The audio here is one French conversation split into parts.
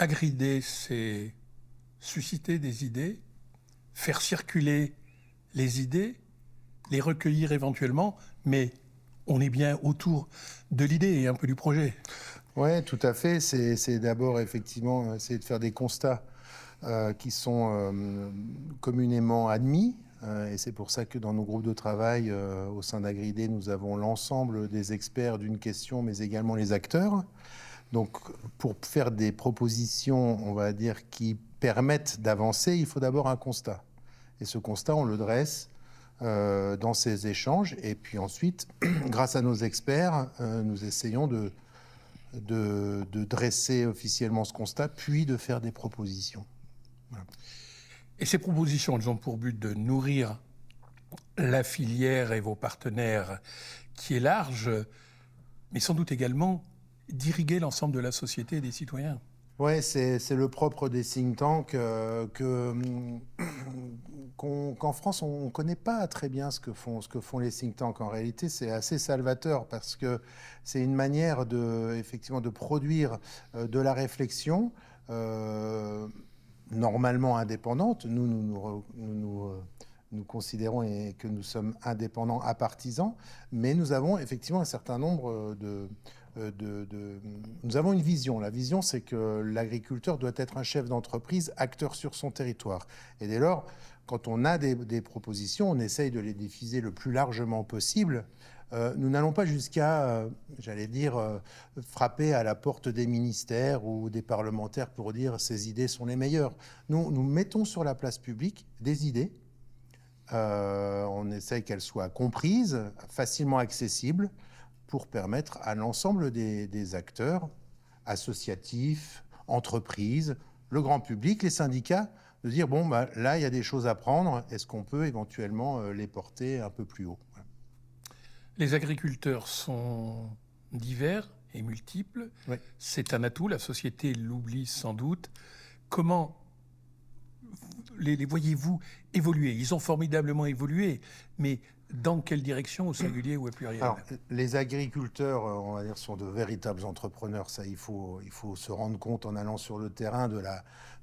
Agrider, c'est susciter des idées, faire circuler les idées, les recueillir éventuellement, mais on est bien autour de l'idée et un peu du projet. Oui, tout à fait. C'est d'abord effectivement essayer de faire des constats qui sont communément admis. Et c'est pour ça que dans nos groupes de travail au sein d'Agridé, nous avons l'ensemble des experts d'une question, mais également les acteurs. Donc, pour faire des propositions, on va dire, qui permettent d'avancer, il faut d'abord un constat. Et ce constat, on le dresse dans ces échanges. Et puis ensuite, grâce à nos experts, nous essayons de dresser officiellement ce constat, puis de faire des propositions. Voilà. Et ces propositions, elles ont pour but de nourrir la filière et vos partenaires qui est large, mais sans doute également d'irriguer l'ensemble de la société et des citoyens. Oui, c'est le propre des think tanks qu'en France, on ne connaît pas très bien ce que font les think tanks. En réalité, c'est assez salvateur parce que c'est une manière effectivement, de produire de la réflexion normalement indépendante. Nous considérons que nous sommes indépendants à partisans, mais nous avons effectivement un certain nombre nous avons une vision. La vision, c'est que l'agriculteur doit être un chef d'entreprise, acteur sur son territoire. Et dès lors, quand on a des propositions, on essaye de les diffuser le plus largement possible. Nous n'allons pas jusqu'à, frapper à la porte des ministères ou des parlementaires pour dire ces idées sont les meilleures. Nous mettons sur la place publique des idées. On essaye qu'elles soient comprises, facilement accessibles, pour permettre à l'ensemble des acteurs associatifs, entreprises, le grand public, les syndicats, de dire bon, là, il y a des choses à prendre, est-ce qu'on peut éventuellement les porter un peu plus haut? Voilà. Les agriculteurs sont divers et multiples. Oui. C'est un atout, la société l'oublie sans doute. Comment les voyez-vous évoluer? Ils ont formidablement évolué, mais dans quelle direction, au singulier ou au pluriel? Alors, les agriculteurs, on va dire, sont de véritables entrepreneurs. Ça, il faut se rendre compte en allant sur le terrain de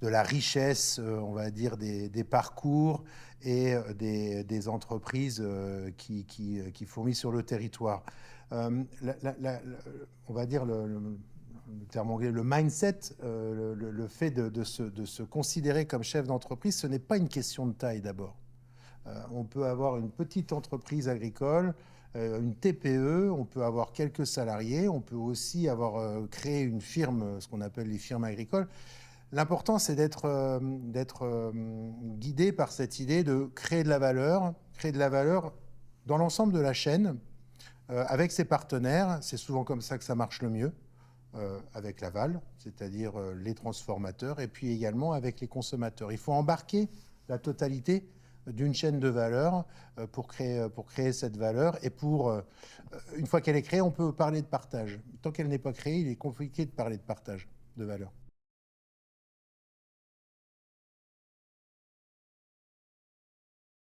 la richesse, on va dire, des parcours et des entreprises qui fourmillent sur le territoire. On va dire le terme anglais, le mindset, le fait de se considérer comme chef d'entreprise, ce n'est pas une question de taille d'abord. On peut avoir une petite entreprise agricole, une TPE, on peut avoir quelques salariés, on peut aussi avoir créé une firme, ce qu'on appelle les firmes agricoles. L'important, c'est d'être guidé par cette idée de créer de la valeur dans l'ensemble de la chaîne, avec ses partenaires. C'est souvent comme ça que ça marche le mieux, avec l'aval, c'est-à-dire les transformateurs, et puis également avec les consommateurs. Il faut embarquer la totalité d'une chaîne de valeur pour créer cette valeur. Et une fois qu'elle est créée, on peut parler de partage. Tant qu'elle n'est pas créée, il est compliqué de parler de partage de valeur.